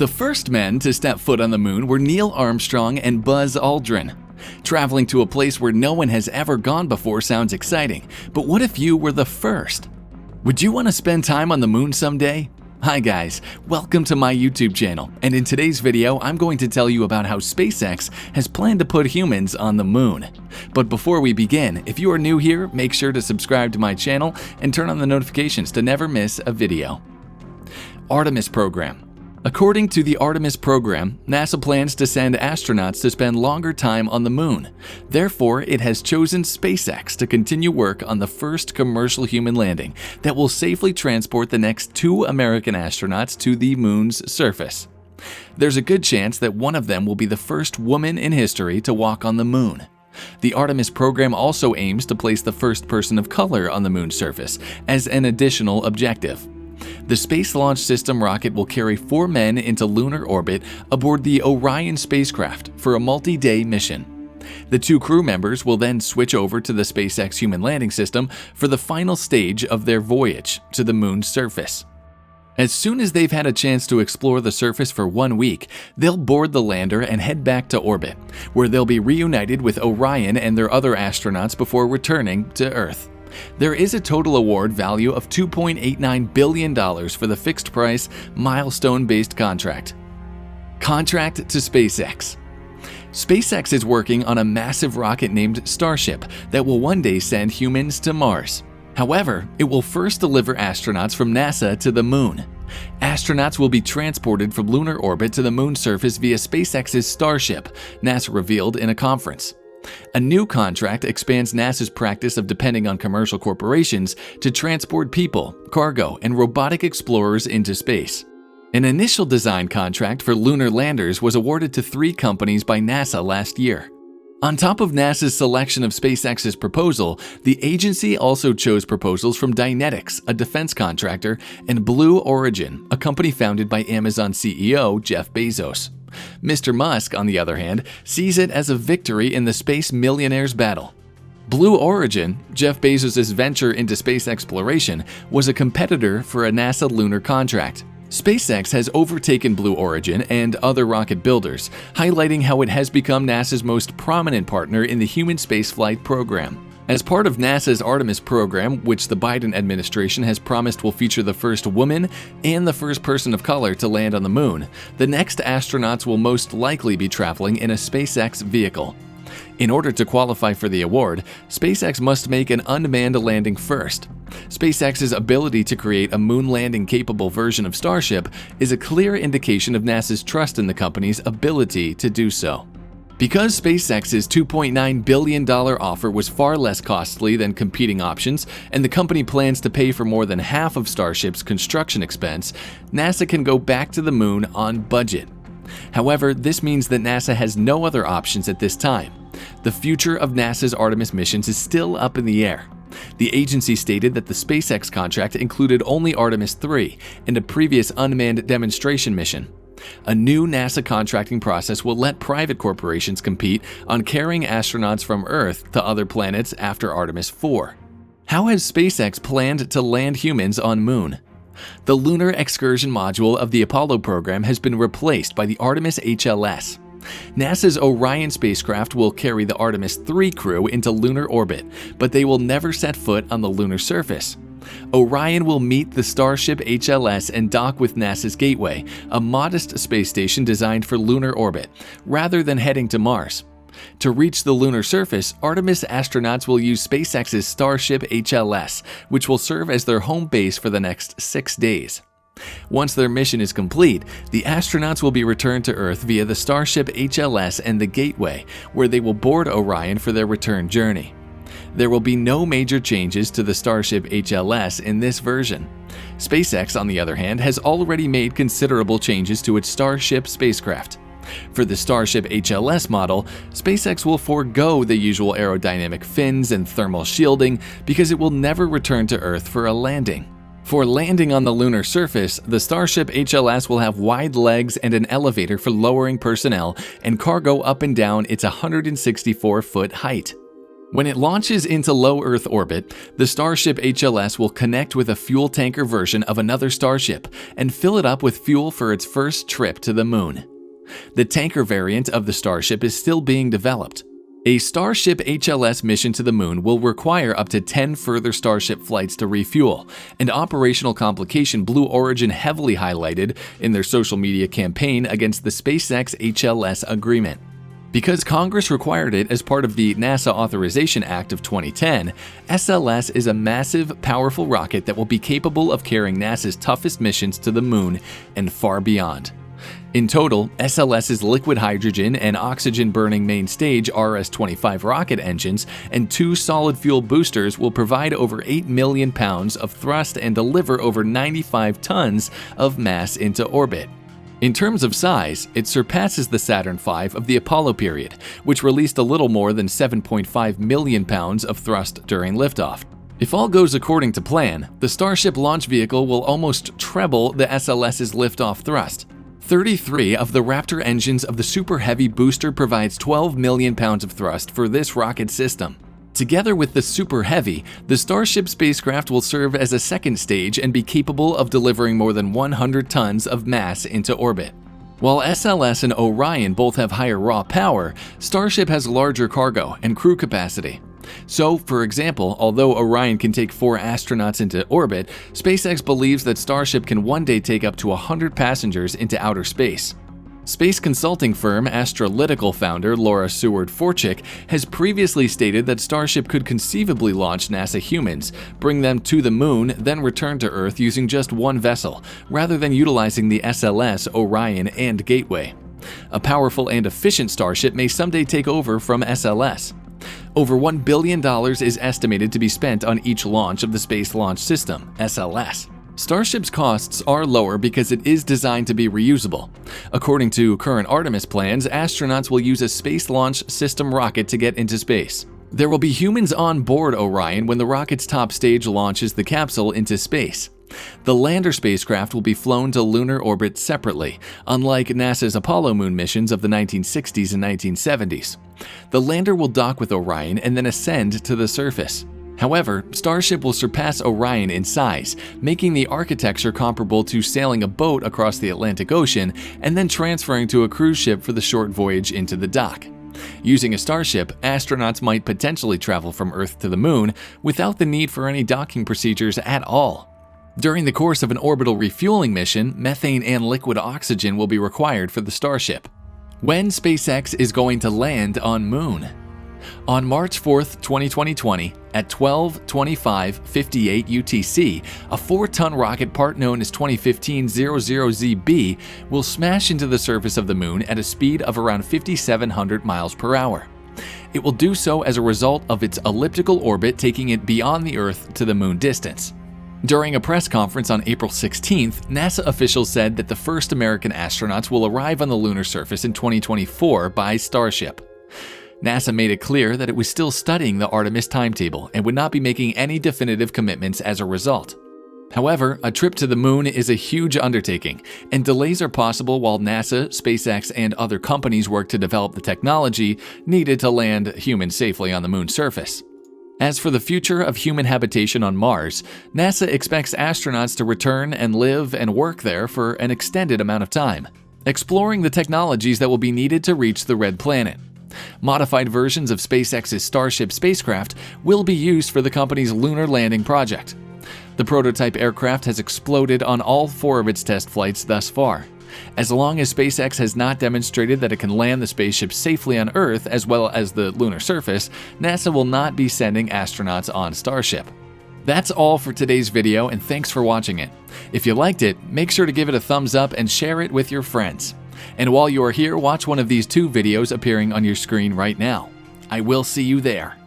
The first men to step foot on the moon were Neil Armstrong and Buzz Aldrin. Traveling to a place where no one has ever gone before sounds exciting, but what if you were the first? Would you want to spend time on the moon someday? Hi guys, welcome to my YouTube channel, and in today's video I'm going to tell you about how SpaceX has planned to put humans on the moon. But before we begin, if you are new here, make sure to subscribe to my channel and turn on the notifications to never miss a video. Artemis Program. According to the Artemis Program, NASA plans to send astronauts to spend longer time on the moon. Therefore, it has chosen SpaceX to continue work on the first commercial human landing that will safely transport the next 2 American astronauts to the moon's surface. There's a good chance that one of them will be the first woman in history to walk on the moon. The Artemis program also aims to place the first person of color on the moon's surface as an additional objective. The Space Launch System rocket will carry 4 men into lunar orbit aboard the Orion spacecraft for a multi-day mission. The 2 crew members will then switch over to the SpaceX Human Landing System for the final stage of their voyage to the moon's surface. As soon as they've had a chance to explore the surface for 1 week, they'll board the lander and head back to orbit, where they'll be reunited with Orion and their other astronauts before returning to Earth. There is a total award value of $2.89 billion for the fixed-price, milestone-based contract. Contract to SpaceX. SpaceX is working on a massive rocket named Starship that will one day send humans to Mars. However, it will first deliver astronauts from NASA to the moon. Astronauts will be transported from lunar orbit to the moon's surface via SpaceX's Starship, NASA revealed in a conference. A new contract expands NASA's practice of depending on commercial corporations to transport people, cargo, and robotic explorers into space. An initial design contract for lunar landers was awarded to 3 companies by NASA last year. On top of NASA's selection of SpaceX's proposal, the agency also chose proposals from Dynetics, a defense contractor, and Blue Origin, a company founded by Amazon CEO Jeff Bezos. Mr. Musk, on the other hand, sees it as a victory in the space millionaires' battle. Blue Origin, Jeff Bezos' venture into space exploration, was a competitor for a NASA lunar contract. SpaceX has overtaken Blue Origin and other rocket builders, highlighting how it has become NASA's most prominent partner in the human spaceflight program. As part of NASA's Artemis program, which the Biden administration has promised will feature the first woman and the first person of color to land on the moon, the next astronauts will most likely be traveling in a SpaceX vehicle. In order to qualify for the award, SpaceX must make an unmanned landing first. SpaceX's ability to create a moon landing capable version of Starship is a clear indication of NASA's trust in the company's ability to do so. Because SpaceX's $2.9 billion offer was far less costly than competing options, and the company plans to pay for more than half of Starship's construction expense, NASA can go back to the moon on budget. However, this means that NASA has no other options at this time. The future of NASA's Artemis missions is still up in the air. The agency stated that the SpaceX contract included only Artemis 3 and a previous unmanned demonstration mission. A new NASA contracting process will let private corporations compete on carrying astronauts from Earth to other planets after Artemis 4. How has SpaceX planned to land humans on Moon? The Lunar Excursion Module of the Apollo program has been replaced by the Artemis HLS. NASA's Orion spacecraft will carry the Artemis 3 crew into lunar orbit, but they will never set foot on the lunar surface. Orion will meet the Starship HLS and dock with NASA's Gateway, a modest space station designed for lunar orbit, rather than heading to Mars. To reach the lunar surface, Artemis astronauts will use SpaceX's Starship HLS, which will serve as their home base for the next 6 days. Once their mission is complete, the astronauts will be returned to Earth via the Starship HLS and the Gateway, where they will board Orion for their return journey. There will be no major changes to the Starship HLS in this version. SpaceX, on the other hand, has already made considerable changes to its Starship spacecraft. For the Starship HLS model, SpaceX will forego the usual aerodynamic fins and thermal shielding because it will never return to Earth for a landing. For landing on the lunar surface, the Starship HLS will have wide legs and an elevator for lowering personnel and cargo up and down its 164-foot height. When it launches into low Earth orbit, the Starship HLS will connect with a fuel tanker version of another Starship and fill it up with fuel for its first trip to the Moon. The tanker variant of the Starship is still being developed. A Starship HLS mission to the Moon will require up to 10 further Starship flights to refuel, an operational complication Blue Origin heavily highlighted in their social media campaign against the SpaceX HLS agreement. Because Congress required it as part of the NASA Authorization Act of 2010, SLS is a massive, powerful rocket that will be capable of carrying NASA's toughest missions to the Moon and far beyond. In total, SLS's liquid hydrogen and oxygen-burning main stage RS-25 rocket engines and 2 solid fuel boosters will provide over 8 million pounds of thrust and deliver over 95 tons of mass into orbit. In terms of size, it surpasses the Saturn V of the Apollo period, which released a little more than 7.5 million pounds of thrust during liftoff. If all goes according to plan, the Starship launch vehicle will almost treble the SLS's liftoff thrust. 33 of the Raptor engines of the Super Heavy booster provides 12 million pounds of thrust for this rocket system. Together with the Super Heavy, the Starship spacecraft will serve as a second stage and be capable of delivering more than 100 tons of mass into orbit. While SLS and Orion both have higher raw power, Starship has larger cargo and crew capacity. So, for example, although Orion can take 4 astronauts into orbit, SpaceX believes that Starship can one day take up to 100 passengers into outer space. Space consulting firm Astrolytical founder Laura Seward-Forczyk has previously stated that Starship could conceivably launch NASA humans, bring them to the Moon, then return to Earth using just one vessel, rather than utilizing the SLS, Orion, and Gateway. A powerful and efficient Starship may someday take over from SLS. Over $1 billion is estimated to be spent on each launch of the Space Launch System, SLS. Starship's costs are lower because it is designed to be reusable. According to current Artemis plans, astronauts will use a Space Launch System rocket to get into space. There will be humans on board Orion when the rocket's top stage launches the capsule into space. The lander spacecraft will be flown to lunar orbit separately, unlike NASA's Apollo moon missions of the 1960s and 1970s. The lander will dock with Orion and then ascend to the surface. However, Starship will surpass Orion in size, making the architecture comparable to sailing a boat across the Atlantic Ocean and then transferring to a cruise ship for the short voyage into the dock. Using a Starship, astronauts might potentially travel from Earth to the Moon without the need for any docking procedures at all. During the course of an orbital refueling mission, methane and liquid oxygen will be required for the Starship. When SpaceX is going to land on Moon? On March 4, 2020, at 12:25:58 UTC, a 4-ton rocket part known as 2015 00ZB will smash into the surface of the Moon at a speed of around 5,700 miles per hour. It will do so as a result of its elliptical orbit taking it beyond the Earth to the Moon distance. During a press conference on April 16th, NASA officials said that the first American astronauts will arrive on the lunar surface in 2024 by Starship. NASA made it clear that it was still studying the Artemis timetable and would not be making any definitive commitments as a result. However, a trip to the Moon is a huge undertaking, and delays are possible while NASA, SpaceX, and other companies work to develop the technology needed to land humans safely on the Moon's surface. As for the future of human habitation on Mars, NASA expects astronauts to return and live and work there for an extended amount of time, exploring the technologies that will be needed to reach the Red Planet. Modified versions of SpaceX's Starship spacecraft will be used for the company's lunar landing project. The prototype aircraft has exploded on all 4 of its test flights thus far. As long as SpaceX has not demonstrated that it can land the spaceship safely on Earth as well as the lunar surface, NASA will not be sending astronauts on Starship. That's all for today's video, and thanks for watching it. If you liked it, make sure to give it a thumbs up and share it with your friends. And while you are here, watch one of these 2 videos appearing on your screen right now. I will see you there.